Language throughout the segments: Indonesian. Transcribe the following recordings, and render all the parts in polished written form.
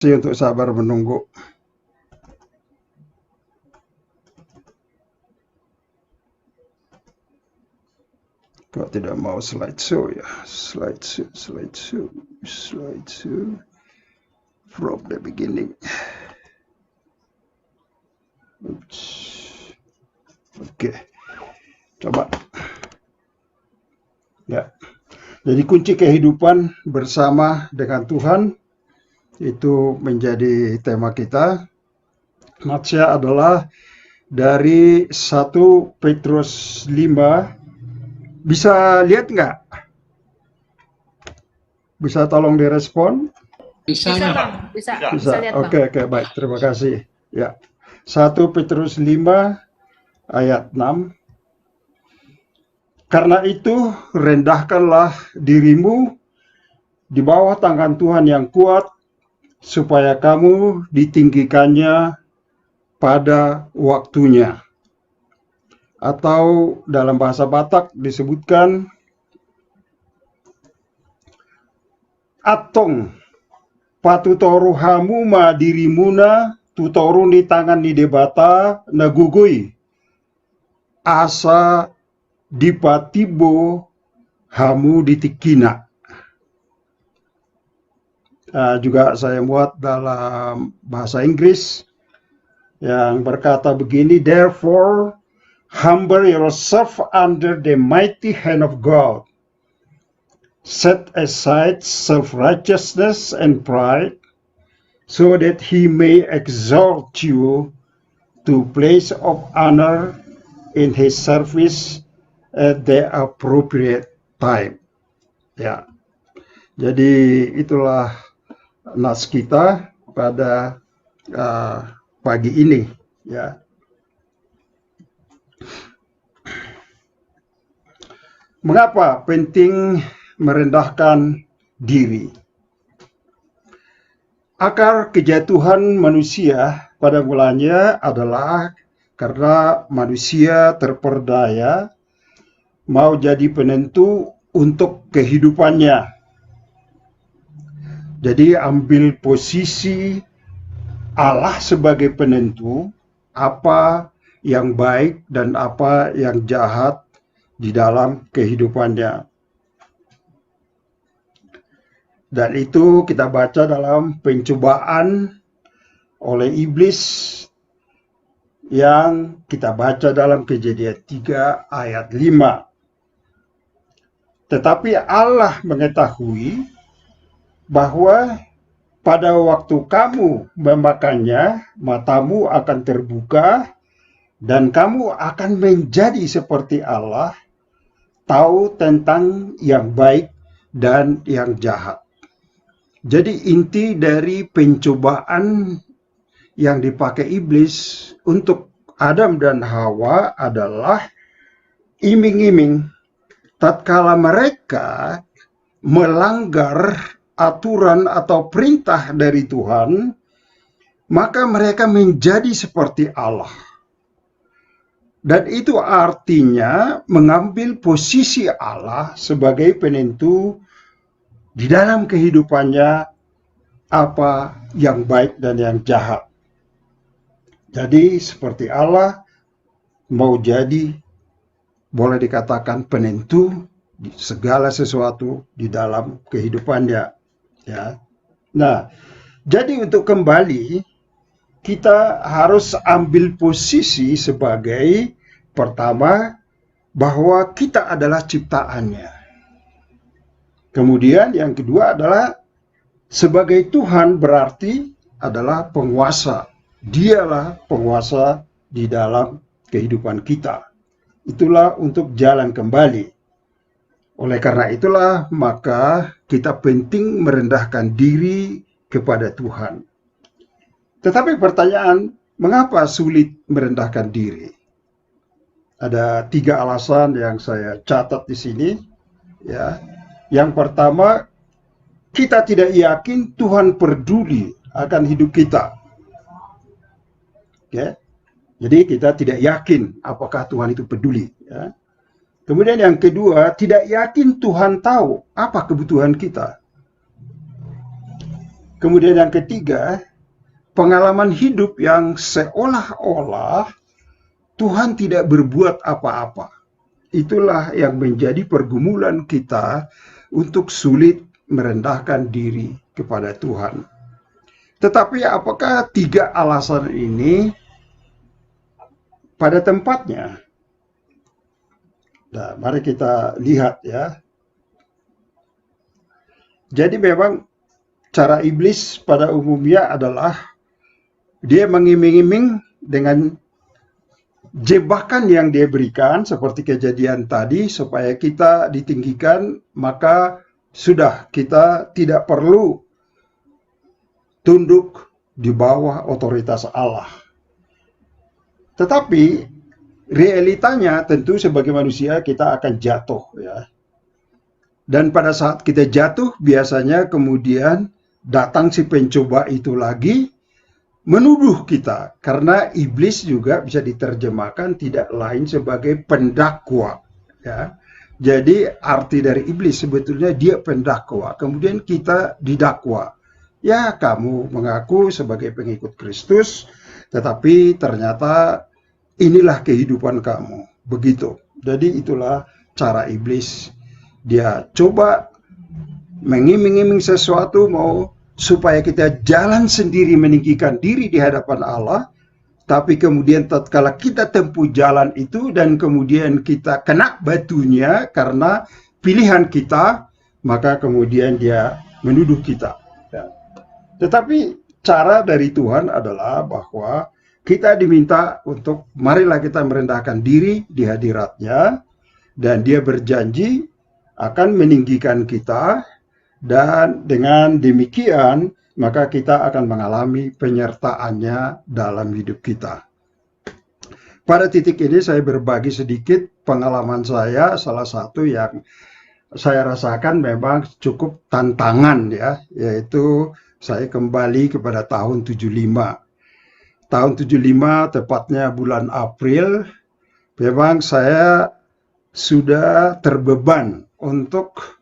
Untuk sabar menunggu. Kok tidak mau slideshow ya? Slideshow from the beginning. Oops. Oke, coba. Ya, jadi kunci kehidupan bersama dengan Tuhan itu menjadi tema kita. Natsya adalah dari 1 Petrus 5. Bisa lihat nggak? Bisa tolong direspon? Bisa, Bang. Bisa lihat, Bang. Oke, baik. Terima kasih. Ya. 1 Petrus 5 ayat 6. Karena itu, rendahkanlah dirimu di bawah tangan Tuhan yang kuat, supaya kamu ditinggikannya pada waktunya. Atau dalam bahasa Batak disebutkan atong patutoru hamu ma dirimuna tutoru ni tangan ni debata nagugui asa dipatibo hamu ditikina. Juga saya buat dalam bahasa Inggris yang berkata begini, therefore humble yourself under the mighty hand of God. Set aside self-righteousness and pride, so that he may exalt you to place of honor in his service at the appropriate time. Ya, jadi itulah nas kita pada pagi ini. Ya. Mengapa penting merendahkan diri? Akar kejatuhan manusia pada mulanya adalah karena manusia terperdaya mau jadi penentu untuk kehidupannya. Jadi ambil posisi Allah sebagai penentu apa yang baik dan apa yang jahat di dalam kehidupannya. Dan itu kita baca dalam pencobaan oleh iblis yang kita baca dalam Kejadian 3 ayat 5. Tetapi Allah mengetahui bahwa pada waktu kamu memakannya, matamu akan terbuka dan kamu akan menjadi seperti Allah, tahu tentang yang baik dan yang jahat. Jadi inti dari pencobaan yang dipakai iblis untuk Adam dan Hawa adalah iming-iming. Tatkala mereka melanggar aturan atau perintah dari Tuhan, maka mereka menjadi seperti Allah. Dan itu artinya mengambil posisi Allah sebagai penentu di dalam kehidupannya apa yang baik dan yang jahat. Jadi seperti Allah mau jadi boleh dikatakan penentu di segala sesuatu di dalam kehidupannya. Ya. Nah, jadi untuk kembali kita harus ambil posisi sebagai pertama bahwa kita adalah ciptaannya. Kemudian yang kedua adalah sebagai Tuhan berarti adalah penguasa. Dialah penguasa di dalam kehidupan kita. Itulah untuk jalan kembali. Oleh karena itulah maka kita penting merendahkan diri kepada Tuhan. Tetapi pertanyaan, mengapa sulit merendahkan diri? Ada 3 alasan yang saya catat di sini. Ya. Yang pertama, kita tidak yakin Tuhan peduli akan hidup kita. Ya. Jadi kita tidak yakin apakah Tuhan itu peduli. Ya. Kemudian yang kedua, tidak yakin Tuhan tahu apa kebutuhan kita. Kemudian yang ketiga, pengalaman hidup yang seolah-olah Tuhan tidak berbuat apa-apa. Itulah yang menjadi pergumulan kita untuk sulit merendahkan diri kepada Tuhan. Tetapi apakah tiga alasan ini pada tempatnya? Nah, mari kita lihat ya. Jadi memang cara iblis pada umumnya adalah dia mengiming-iming dengan jebakan yang dia berikan seperti kejadian tadi supaya kita ditinggikan, maka sudah kita tidak perlu tunduk di bawah otoritas Allah. Tetapi realitanya tentu sebagai manusia kita akan jatuh ya. Dan pada saat kita jatuh biasanya kemudian datang si pencoba itu lagi menuduh kita, karena iblis juga bisa diterjemahkan tidak lain sebagai pendakwa ya. Jadi arti dari iblis sebetulnya dia pendakwa, kemudian kita didakwa. Ya, kamu mengaku sebagai pengikut Kristus, tetapi ternyata inilah kehidupan kamu. Begitu. Jadi itulah cara iblis. Dia coba mengiming-iming sesuatu mau supaya kita jalan sendiri meninggikan diri di hadapan Allah, tapi kemudian tatkala kita tempuh jalan itu dan kemudian kita kena batunya karena pilihan kita, maka kemudian dia menuduh kita. Tetapi cara dari Tuhan adalah bahwa kita diminta untuk marilah kita merendahkan diri di hadirat-Nya, dan dia berjanji akan meninggikan kita. Dan dengan demikian, maka kita akan mengalami penyertaannya dalam hidup kita. Pada titik ini saya berbagi sedikit pengalaman saya, salah satu yang saya rasakan memang cukup tantangan ya, yaitu saya kembali kepada tahun 75. Tahun 75, tepatnya bulan April, memang saya sudah terbeban untuk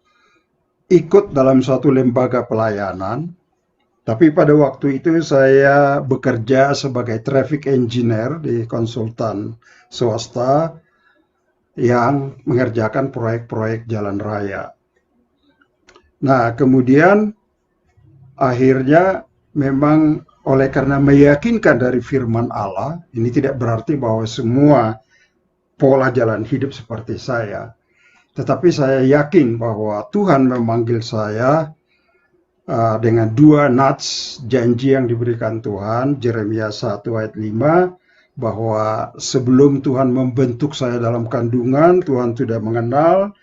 ikut dalam suatu lembaga pelayanan, tapi pada waktu itu saya bekerja sebagai traffic engineer di konsultan swasta yang mengerjakan proyek-proyek jalan raya. Nah, kemudian akhirnya memang oleh karena meyakinkan dari firman Allah, ini tidak berarti bahwa semua pola jalan hidup seperti saya, tetapi saya yakin bahwa Tuhan memanggil saya dengan dua nats janji yang diberikan Tuhan. Yeremia 1 ayat 5, bahwa sebelum Tuhan membentuk saya dalam kandungan, Tuhan sudah mengenal.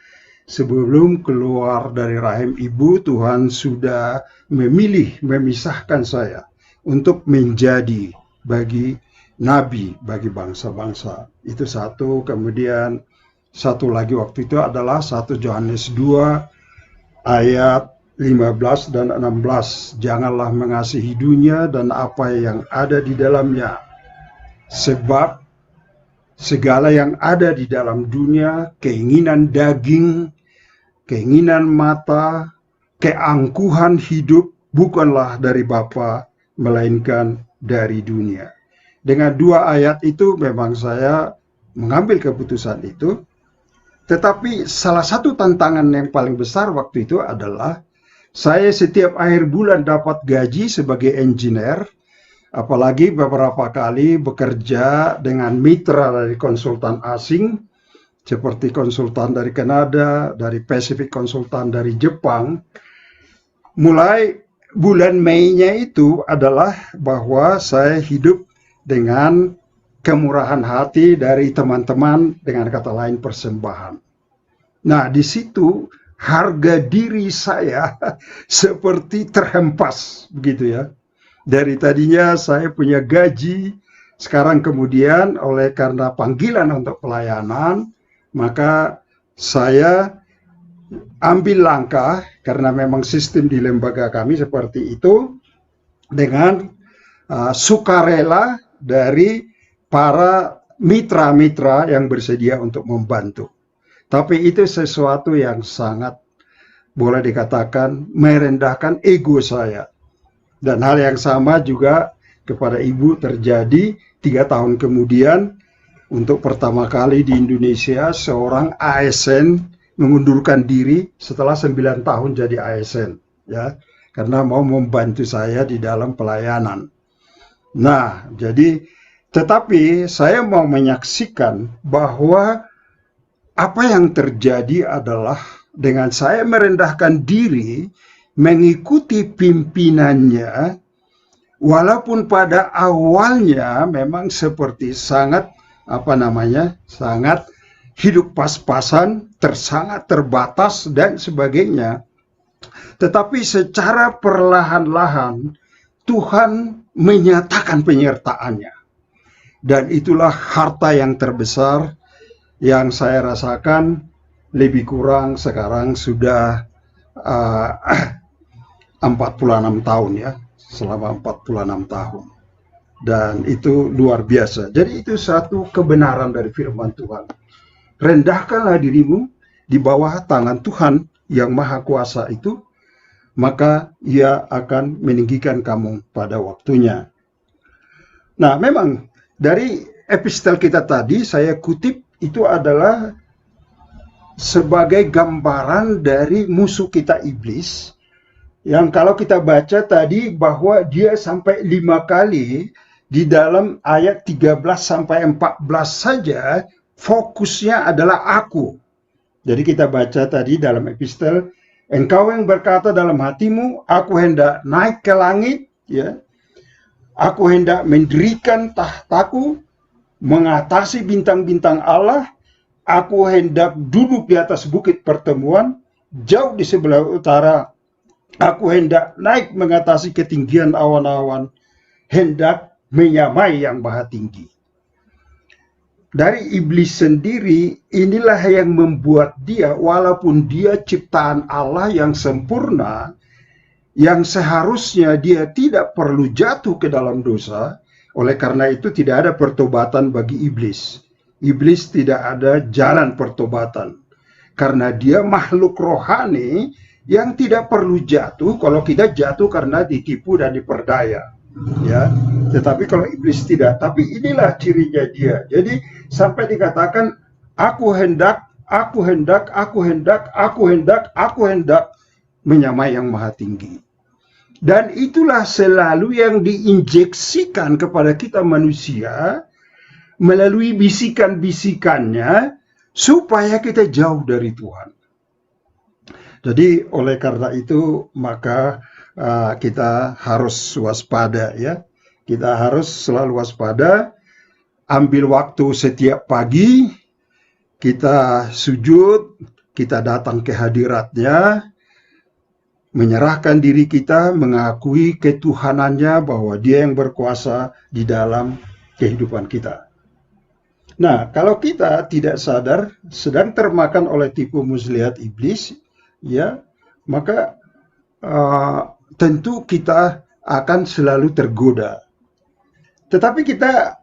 Sebelum keluar dari rahim ibu, Tuhan sudah memilih, memisahkan saya untuk menjadi bagi nabi, bagi bangsa-bangsa. Itu satu. Kemudian satu lagi waktu itu adalah 1 Yohanes 2 ayat 15 dan 16. Janganlah mengasihi dunia dan apa yang ada di dalamnya. Sebab segala yang ada di dalam dunia, keinginan daging, keinginan mata, keangkuhan hidup, bukanlah dari Bapa, melainkan dari dunia. Dengan dua ayat itu memang saya mengambil keputusan itu. Tetapi salah satu tantangan yang paling besar waktu itu adalah saya setiap akhir bulan dapat gaji sebagai engineer, apalagi beberapa kali bekerja dengan mitra dari konsultan asing, seperti konsultan dari Kanada, dari Pacific Konsultan dari Jepang. Mulai bulan Mei-nya itu adalah bahwa saya hidup dengan kemurahan hati dari teman-teman, dengan kata lain persembahan. Nah, di situ harga diri saya seperti terhempas begitu ya. Dari tadinya saya punya gaji, sekarang kemudian oleh karena panggilan untuk pelayanan, maka saya ambil langkah karena memang sistem di lembaga kami seperti itu, dengan sukarela dari para mitra-mitra yang bersedia untuk membantu. Tapi itu sesuatu yang sangat boleh dikatakan merendahkan ego saya. Dan hal yang sama juga kepada ibu terjadi 3 tahun kemudian. Untuk pertama kali di Indonesia seorang ASN mengundurkan diri setelah 9 tahun jadi ASN, ya, karena mau membantu saya di dalam pelayanan. Nah, tetapi saya mau menyaksikan bahwa apa yang terjadi adalah dengan saya merendahkan diri, mengikuti pimpinannya, walaupun pada awalnya memang seperti sangat hidup pas-pasan, sangat terbatas dan sebagainya. Tetapi secara perlahan-lahan Tuhan menyatakan penyertaannya. Dan itulah harta yang terbesar yang saya rasakan lebih kurang sekarang sudah 46 tahun ya, selama 46 tahun. Dan itu luar biasa. Jadi itu satu kebenaran dari firman Tuhan. Rendahkanlah dirimu di bawah tangan Tuhan yang maha kuasa itu, maka ia akan meninggikan kamu pada waktunya. Nah, memang dari epistel kita tadi saya kutip itu adalah sebagai gambaran dari musuh kita iblis, yang kalau kita baca tadi bahwa dia sampai 5 kali di dalam ayat 13 sampai 14 saja fokusnya adalah aku. Jadi kita baca tadi dalam epistel, engkau yang berkata dalam hatimu, aku hendak naik ke langit, ya, aku hendak mendirikan tahtaku, mengatasi bintang-bintang Allah, aku hendak duduk di atas bukit pertemuan, jauh di sebelah utara, aku hendak naik mengatasi ketinggian awan-awan, hendak menyamai yang maha tinggi. Dari iblis sendiri, inilah yang membuat dia, walaupun dia ciptaan Allah yang sempurna, yang seharusnya dia tidak perlu jatuh ke dalam dosa, oleh karena itu tidak ada pertobatan bagi iblis. Iblis tidak ada jalan pertobatan, karena dia makhluk rohani yang tidak perlu jatuh. Kalau kita jatuh karena ditipu dan diperdaya, ya. Tetapi kalau iblis tidak. Tapi inilah cirinya dia. Jadi sampai dikatakan aku hendak menyamai yang maha tinggi. Dan itulah selalu yang diinjeksikan kepada kita manusia melalui bisikan-bisikannya supaya kita jauh dari Tuhan. Jadi oleh karena itu maka kita harus waspada, ya. Kita harus selalu waspada, ambil waktu setiap pagi, kita sujud, kita datang ke hadiratnya, menyerahkan diri kita, mengakui ketuhanannya bahwa dia yang berkuasa di dalam kehidupan kita. Nah, kalau kita tidak sadar, sedang termakan oleh tipu muslihat iblis, ya, maka tentu kita akan selalu tergoda. Tetapi kita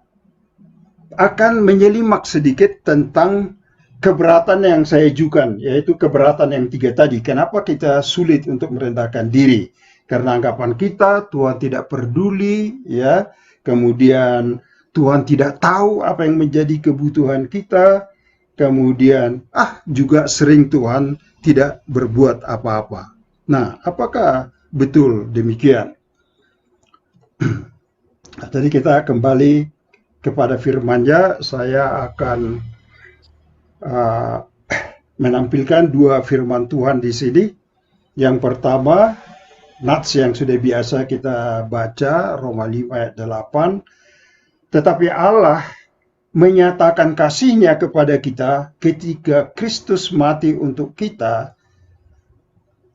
akan menyelimak sedikit tentang keberatan yang saya ajukan, yaitu keberatan yang 3 tadi. Kenapa kita sulit untuk merendahkan diri? Karena anggapan kita Tuhan tidak peduli, ya. Kemudian Tuhan tidak tahu apa yang menjadi kebutuhan kita. Kemudian juga sering Tuhan tidak berbuat apa-apa. Nah, apakah betul demikian? Jadi kita kembali kepada firman-Nya. Saya akan menampilkan 2 firman Tuhan di sini. Yang pertama, nats yang sudah biasa kita baca, Roma 5 ayat 8. Tetapi Allah menyatakan kasih-Nya kepada kita ketika Kristus mati untuk kita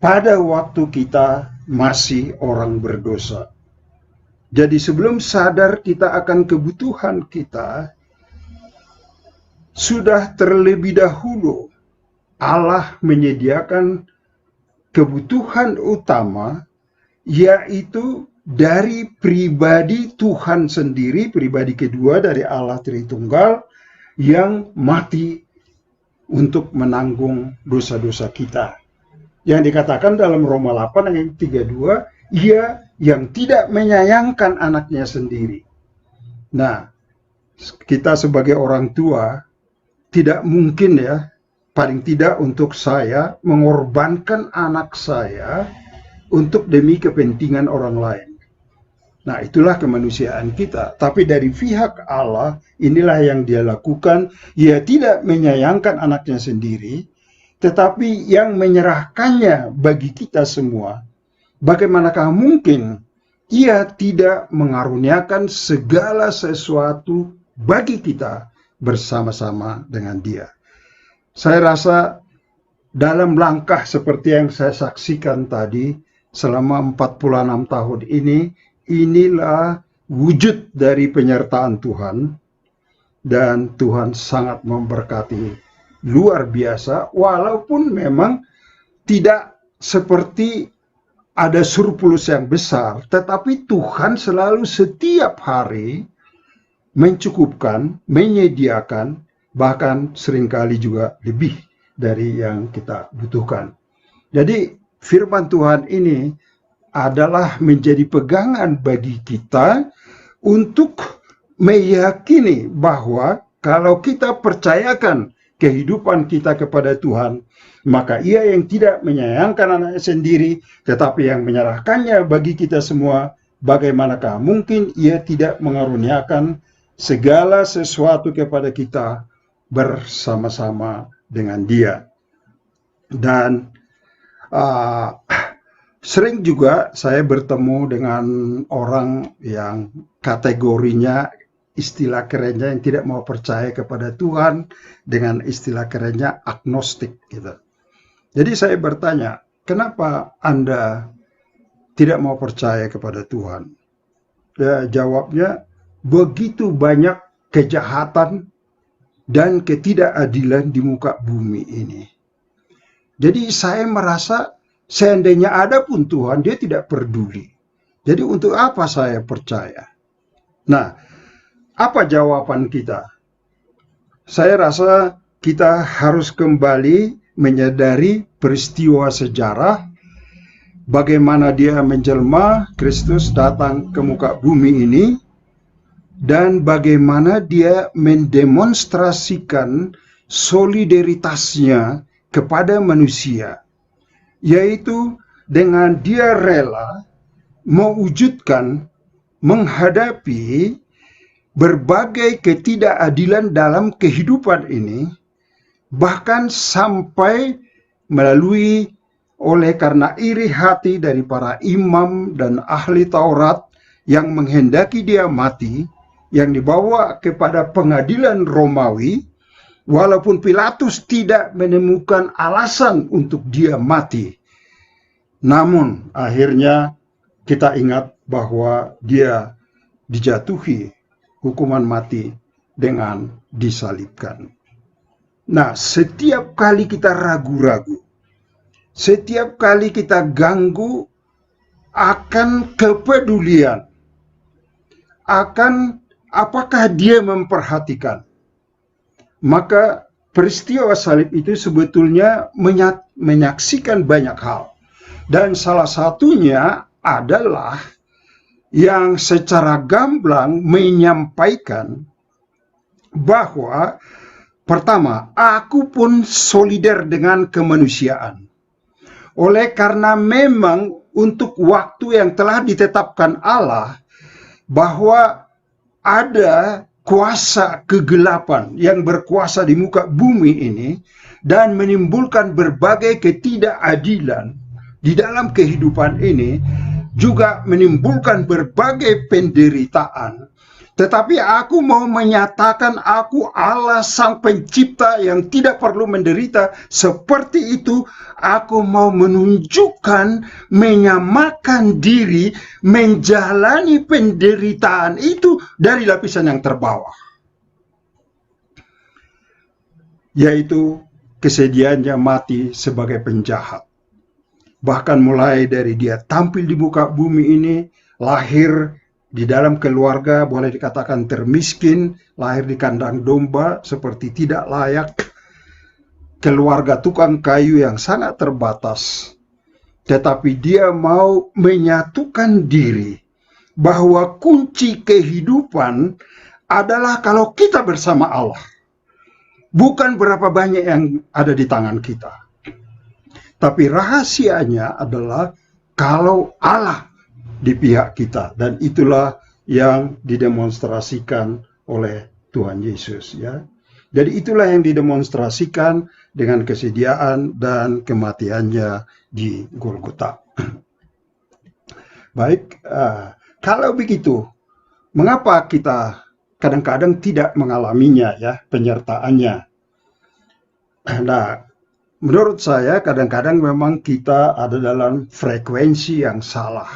pada waktu kita masih orang berdosa. Jadi sebelum sadar kita akan kebutuhan kita, sudah terlebih dahulu Allah menyediakan kebutuhan utama, yaitu dari pribadi Tuhan sendiri, pribadi kedua dari Allah Tritunggal, yang mati untuk menanggung dosa-dosa kita. Yang dikatakan dalam Roma 8 ayat 32, ia yang tidak menyayangkan anaknya sendiri. Nah, kita sebagai orang tua tidak mungkin ya, paling tidak untuk saya, mengorbankan anak saya untuk demi kepentingan orang lain. Nah, itulah kemanusiaan kita. Tapi dari pihak Allah, inilah yang dia lakukan. Ia tidak menyayangkan anaknya sendiri, tetapi yang menyerahkannya bagi kita semua. Bagaimanakah mungkin ia tidak mengaruniakan segala sesuatu bagi kita bersama-sama dengan dia? Saya rasa dalam langkah seperti yang saya saksikan tadi selama 46 tahun ini, inilah wujud dari penyertaan Tuhan, dan Tuhan sangat memberkati luar biasa, walaupun memang tidak seperti ada surplus yang besar, tetapi Tuhan selalu setiap hari mencukupkan, menyediakan, bahkan seringkali juga lebih dari yang kita butuhkan. Jadi firman Tuhan ini adalah menjadi pegangan bagi kita untuk meyakini bahwa kalau kita percayakan kehidupan kita kepada Tuhan, maka ia yang tidak menyayangkan anaknya sendiri, tetapi yang menyerahkannya bagi kita semua, bagaimanakah mungkin ia tidak mengaruniakan segala sesuatu kepada kita bersama-sama dengan dia. Dan sering juga saya bertemu dengan orang yang kategorinya, istilah kerennya, yang tidak mau percaya kepada Tuhan, dengan istilah kerennya agnostik gitu. Jadi saya bertanya, kenapa Anda tidak mau percaya kepada Tuhan? Ya, jawabnya, begitu banyak kejahatan dan ketidakadilan di muka bumi ini. Jadi saya merasa seandainya ada pun Tuhan, dia tidak peduli. Jadi untuk apa saya percaya? Nah, apa jawaban kita? Saya rasa kita harus kembali menyadari peristiwa sejarah, bagaimana dia menjelma, Kristus datang ke muka bumi ini, dan bagaimana dia mendemonstrasikan solidaritasnya kepada manusia, yaitu dengan dia rela mewujudkan, menghadapi berbagai ketidakadilan dalam kehidupan ini, bahkan sampai melalui karena iri hati dari para imam dan ahli Taurat yang menghendaki dia mati, yang dibawa kepada pengadilan Romawi, walaupun Pilatus tidak menemukan alasan untuk dia mati. Namun akhirnya kita ingat bahwa dia dijatuhi hukuman mati dengan disalibkan. Nah, setiap kali kita ragu-ragu, setiap kali kita ganggu akan kepedulian, akan apakah dia memperhatikan, maka peristiwa salib itu sebetulnya menyaksikan banyak hal. Dan salah satunya adalah yang secara gamblang menyampaikan bahwa pertama, aku pun solidar dengan kemanusiaan. Oleh karena memang untuk waktu yang telah ditetapkan Allah, bahwa ada kuasa kegelapan yang berkuasa di muka bumi ini dan menimbulkan berbagai ketidakadilan di dalam kehidupan ini, juga menimbulkan berbagai penderitaan. Tetapi aku mau menyatakan aku Allah sang pencipta yang tidak perlu menderita. Seperti itu, aku mau menunjukkan, menyamakan diri, menjalani penderitaan itu dari lapisan yang terbawah, yaitu kesediaannya mati sebagai penjahat. Bahkan mulai dari dia tampil di muka bumi ini, lahir di dalam keluarga boleh dikatakan termiskin, lahir di kandang domba seperti tidak layak, keluarga tukang kayu yang sangat terbatas. tetapi dia mau menyatukan diri bahwa kunci kehidupan adalah kalau kita bersama Allah. Bukan berapa banyak yang ada di tangan kita. Tapi rahasianya adalah kalau Allah di pihak kita. Dan itulah yang didemonstrasikan oleh Tuhan Yesus, ya. Jadi itulah yang didemonstrasikan dengan kesediaan dan kematiannya di Golgota. Baik, kalau begitu, mengapa kita kadang-kadang tidak mengalaminya, ya, penyertaannya? Nah, menurut saya kadang-kadang memang kita ada dalam frekuensi yang salah.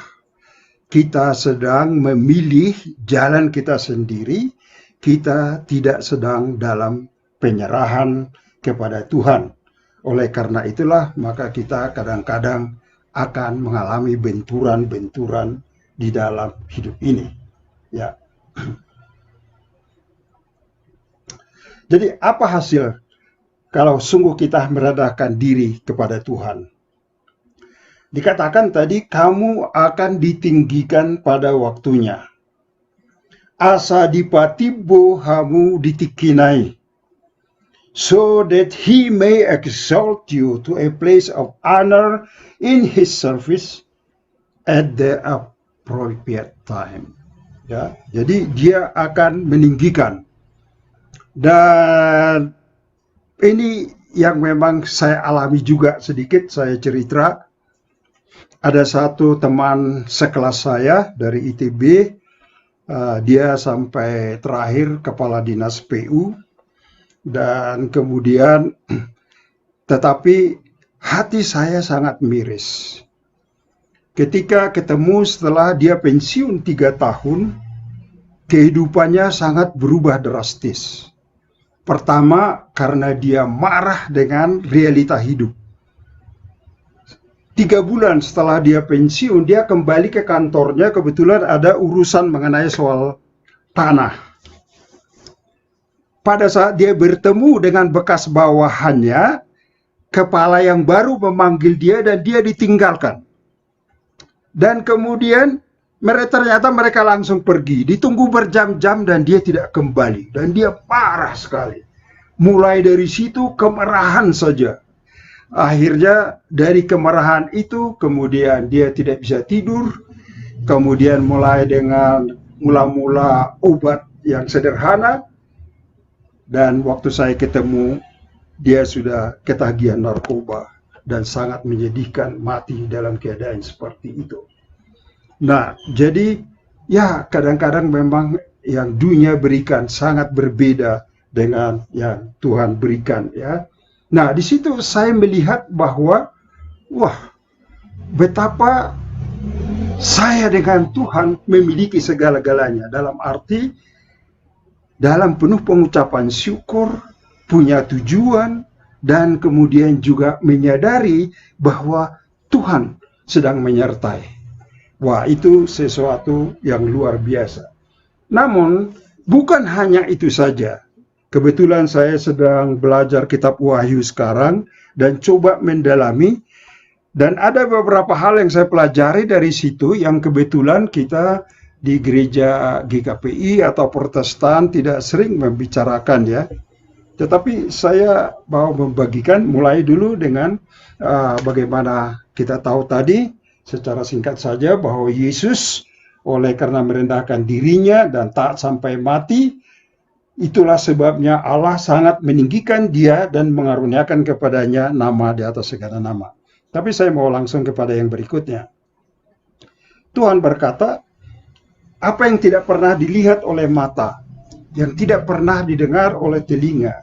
Kita sedang memilih jalan kita sendiri, kita tidak sedang dalam penyerahan kepada Tuhan. Oleh karena itulah, maka kita kadang-kadang akan mengalami benturan-benturan di dalam hidup ini. Ya. Jadi apa hasil kalau sungguh kita merendahkan diri kepada Tuhan? Dikatakan tadi, kamu akan ditinggikan pada waktunya. Asa dipatibo hamu ditikinai, so that he may exalt you to a place of honor in his service at the appropriate time. Ya, jadi dia akan meninggikan. Dan ini yang memang saya alami juga sedikit, saya cerita. Ada satu teman sekelas saya dari ITB, dia sampai terakhir kepala dinas PU, dan kemudian tetapi hati saya sangat miris. Ketika ketemu setelah dia pensiun 3 tahun, kehidupannya sangat berubah drastis. Pertama, karena dia marah dengan realita hidup. 3 bulan setelah dia pensiun, dia kembali ke kantornya, kebetulan ada urusan mengenai soal tanah. Pada saat dia bertemu dengan bekas bawahannya, kepala yang baru memanggil dia dan dia ditinggalkan. Dan kemudian ternyata mereka langsung pergi, ditunggu berjam-jam dan dia tidak kembali. Dan dia parah sekali. Mulai dari situ kemarahan saja. Akhirnya dari kemarahan itu kemudian dia tidak bisa tidur, kemudian mulai dengan mula-mula obat yang sederhana, dan waktu saya ketemu dia sudah ketagihan narkoba dan sangat menyedihkan, mati dalam keadaan seperti itu. Nah, jadi ya kadang-kadang memang yang dunia berikan sangat berbeda dengan yang Tuhan berikan, ya. Nah, di situ saya melihat bahwa, wah, betapa saya dengan Tuhan memiliki segala-galanya. Dalam arti, dalam penuh pengucapan syukur, punya tujuan, dan kemudian juga menyadari bahwa Tuhan sedang menyertai. Wah, itu sesuatu yang luar biasa. Namun, bukan hanya itu saja. Kebetulan saya sedang belajar kitab Wahyu sekarang dan coba mendalami, dan ada beberapa hal yang saya pelajari dari situ yang kebetulan kita di gereja GKPI atau Protestan tidak sering membicarakan, ya. Tetapi saya mau membagikan mulai dulu dengan bagaimana kita tahu tadi secara singkat saja bahwa Yesus oleh karena merendahkan dirinya dan taat sampai mati, itulah sebabnya Allah sangat meninggikan dia dan mengaruniakan kepadanya nama di atas segala nama. Tapi saya mau langsung kepada yang berikutnya. Tuhan berkata, apa yang tidak pernah dilihat oleh mata, yang tidak pernah didengar oleh telinga,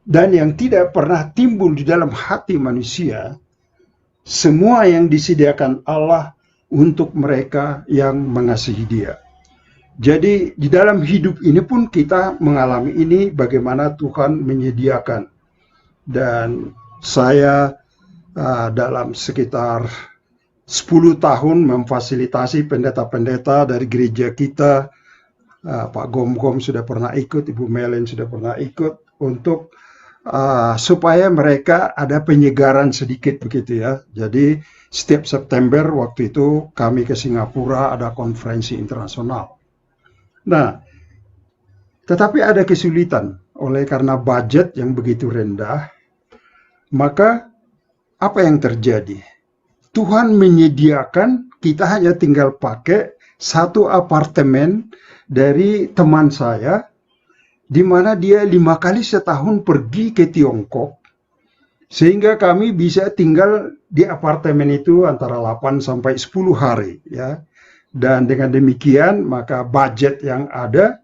dan yang tidak pernah timbul di dalam hati manusia, semua yang disediakan Allah untuk mereka yang mengasihi Dia. Jadi di dalam hidup ini pun kita mengalami ini, bagaimana Tuhan menyediakan. Dan saya dalam sekitar 10 tahun memfasilitasi pendeta-pendeta dari gereja kita. Pak Gom-Gom sudah pernah ikut, Ibu Melen sudah pernah ikut, untuk supaya mereka ada penyegaran sedikit begitu ya. Jadi setiap September waktu itu kami ke Singapura ada konferensi internasional. Nah, tetapi ada kesulitan karena budget yang begitu rendah, maka apa yang terjadi? Tuhan menyediakan kita hanya tinggal pakai satu apartemen dari teman saya, di mana dia 5 kali setahun pergi ke Tiongkok, sehingga kami bisa tinggal di apartemen itu antara 8 sampai 10 hari ya. Dan dengan demikian maka budget yang ada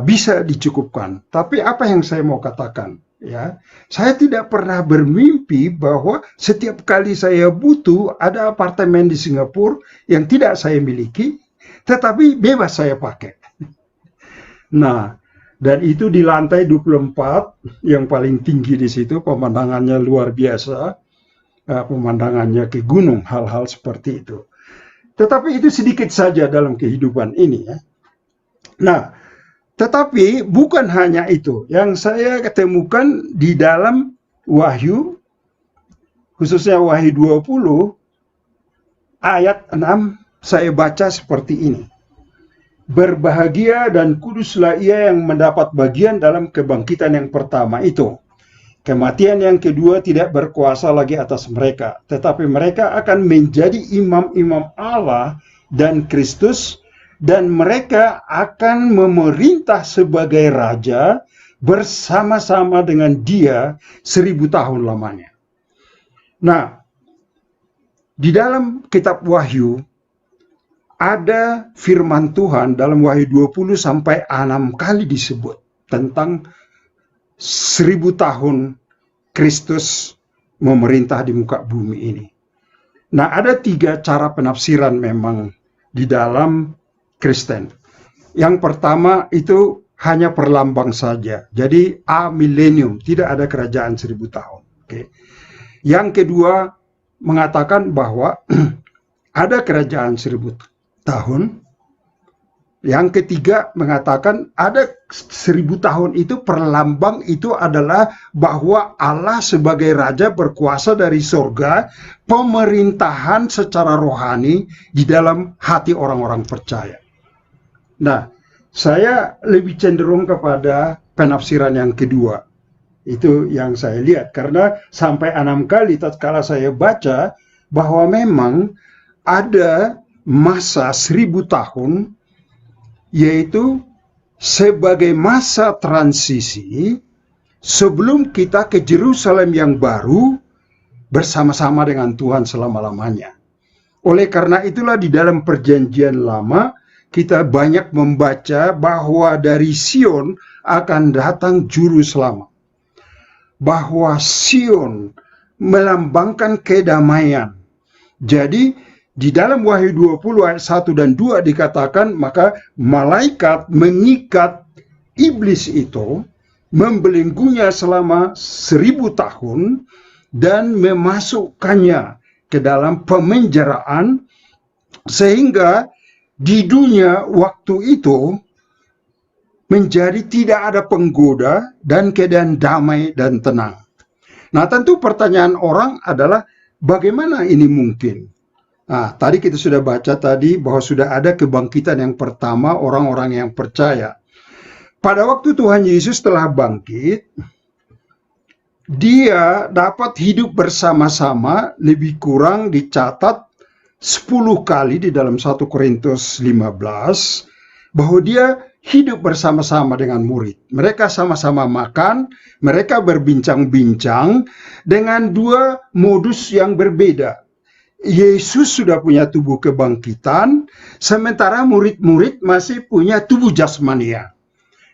bisa dicukupkan. Tapi apa yang saya mau katakan ya, saya tidak pernah bermimpi bahwa setiap kali saya butuh ada apartemen di Singapura yang tidak saya miliki, tetapi bebas saya pakai. Nah, dan itu di lantai 24 yang paling tinggi di situ, pemandangannya luar biasa, pemandangannya ke gunung, hal-hal seperti itu. Tetapi itu sedikit saja dalam kehidupan ini ya. Nah, tetapi bukan hanya itu. Yang saya ketemukan di dalam Wahyu, khususnya Wahyu 20, ayat 6, saya baca seperti ini. Berbahagia dan kuduslah ia yang mendapat bagian dalam kebangkitan yang pertama itu. Kematian yang kedua tidak berkuasa lagi atas mereka, tetapi mereka akan menjadi imam-imam Allah dan Kristus, dan mereka akan memerintah sebagai raja bersama-sama dengan dia 1000 tahun lamanya. Nah, di dalam kitab Wahyu ada firman Tuhan dalam Wahyu 20 sampai 6 kali disebut tentang 1000 tahun Kristus memerintah di muka bumi ini. Nah, ada 3 cara penafsiran memang di dalam Kristen. Yang pertama itu hanya perlambang saja. Jadi milenium, tidak ada kerajaan 1000 tahun. Oke. Yang kedua mengatakan bahwa ada kerajaan 1000 tahun. Yang ketiga mengatakan ada 1000 tahun itu perlambang, itu adalah bahwa Allah sebagai raja berkuasa dari surga, pemerintahan secara rohani di dalam hati orang-orang percaya. Nah, saya lebih cenderung kepada penafsiran yang kedua. Itu yang saya lihat, karena sampai 6 kali tatkala saya baca bahwa memang ada masa 1000 tahun, yaitu sebagai masa transisi sebelum kita ke Yerusalem yang baru bersama-sama dengan Tuhan selama-lamanya. Oleh karena itulah di dalam perjanjian lama kita banyak membaca bahwa dari Sion akan datang juru selamat. Bahwa Sion melambangkan kedamaian. Jadi di dalam Wahyu 20 ayat 1 dan 2 dikatakan, maka malaikat mengikat iblis itu, membelenggunya selama 1000 tahun, dan memasukkannya ke dalam pemenjaraan, sehingga di dunia waktu itu menjadi tidak ada penggoda dan keadaan damai dan tenang. Nah, tentu pertanyaan orang adalah bagaimana ini mungkin? Nah, tadi kita sudah baca tadi bahwa sudah ada kebangkitan yang pertama orang-orang yang percaya. Pada waktu Tuhan Yesus telah bangkit, dia dapat hidup bersama-sama, lebih kurang dicatat 10 kali di dalam 1 Korintus 15, bahwa dia hidup bersama-sama dengan murid. Mereka sama-sama makan, mereka berbincang-bincang dengan 2 modus yang berbeda. Yesus sudah punya tubuh kebangkitan, sementara murid-murid masih punya tubuh jasmania.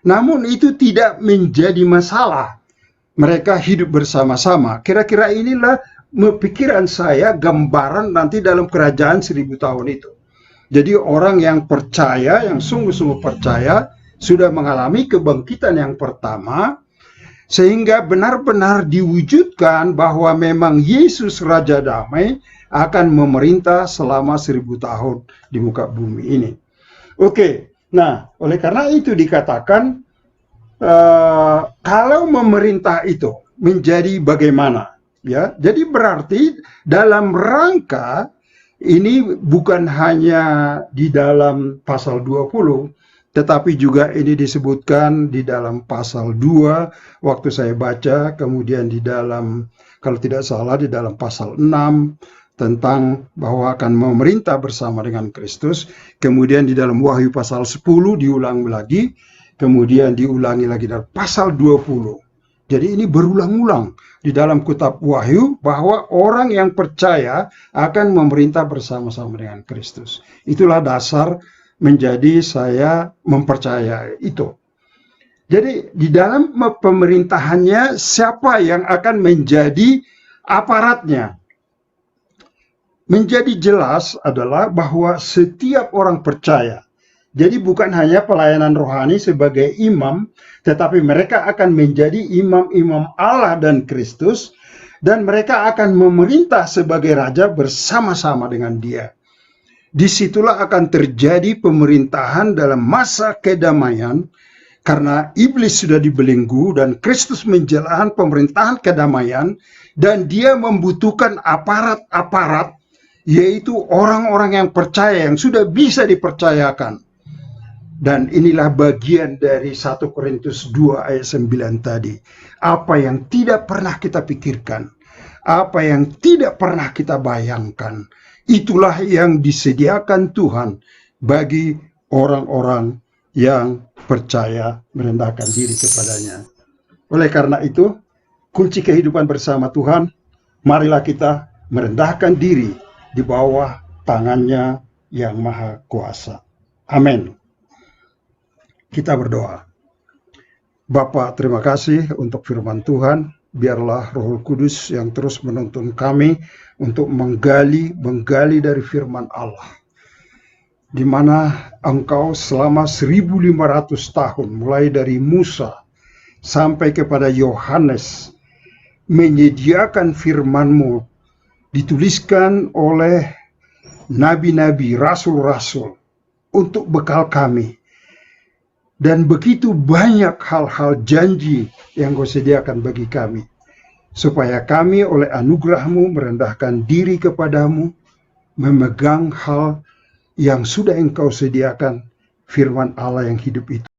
Namun itu tidak menjadi masalah. Mereka hidup bersama-sama. Kira-kira inilah pikiran saya, gambaran nanti dalam kerajaan 1000 tahun itu. Jadi orang yang percaya, yang sungguh-sungguh percaya, sudah mengalami kebangkitan yang pertama, sehingga benar-benar diwujudkan bahwa memang Yesus Raja Damai akan memerintah selama 1000 tahun di muka bumi ini. Oke, nah oleh karena itu dikatakan kalau memerintah itu menjadi bagaimana. Ya, jadi berarti dalam rangka ini bukan hanya di dalam pasal 20, tetapi juga ini disebutkan di dalam pasal 2 waktu saya baca, kemudian di dalam, kalau tidak salah, di dalam pasal 6 tentang bahwa akan memerintah bersama dengan Kristus, kemudian di dalam Wahyu pasal 10 diulang lagi, kemudian diulangi lagi dalam pasal 20. Jadi ini berulang-ulang di dalam kitab Wahyu bahwa orang yang percaya akan memerintah bersama-sama dengan Kristus. Itulah dasar menjadi saya mempercayai itu. Jadi di dalam pemerintahannya siapa yang akan menjadi aparatnya? Menjadi jelas adalah bahwa setiap orang percaya. Jadi bukan hanya pelayanan rohani sebagai imam, tetapi mereka akan menjadi imam-imam Allah dan Kristus, dan mereka akan memerintah sebagai raja bersama-sama dengan Dia. Disitulah akan terjadi pemerintahan dalam masa kedamaian, karena iblis sudah dibelenggu dan Kristus menjalankan pemerintahan kedamaian, dan Dia membutuhkan aparat-aparat, yaitu orang-orang yang percaya, yang sudah bisa dipercayakan. Dan inilah bagian dari 1 Korintus 2 ayat 9 tadi. Apa yang tidak pernah kita pikirkan, apa yang tidak pernah kita bayangkan, itulah yang disediakan Tuhan bagi orang-orang yang percaya merendahkan diri kepadanya. Oleh karena itu, kunci kehidupan bersama Tuhan, marilah kita merendahkan diri di bawah tangannya yang maha kuasa. Amin. Kita berdoa. Bapa, terima kasih untuk firman Tuhan. Biarlah Roh Kudus yang terus menuntun kami untuk menggali dari firman Allah, di mana Engkau selama 1500 tahun, mulai dari Musa sampai kepada Yohanes, menyediakan firman-Mu, dituliskan oleh nabi-nabi, rasul-rasul, untuk bekal kami. Dan begitu banyak hal-hal janji yang Kau sediakan bagi kami, supaya kami oleh anugerah-Mu merendahkan diri kepadamu, memegang hal yang sudah Engkau sediakan, firman Allah yang hidup itu.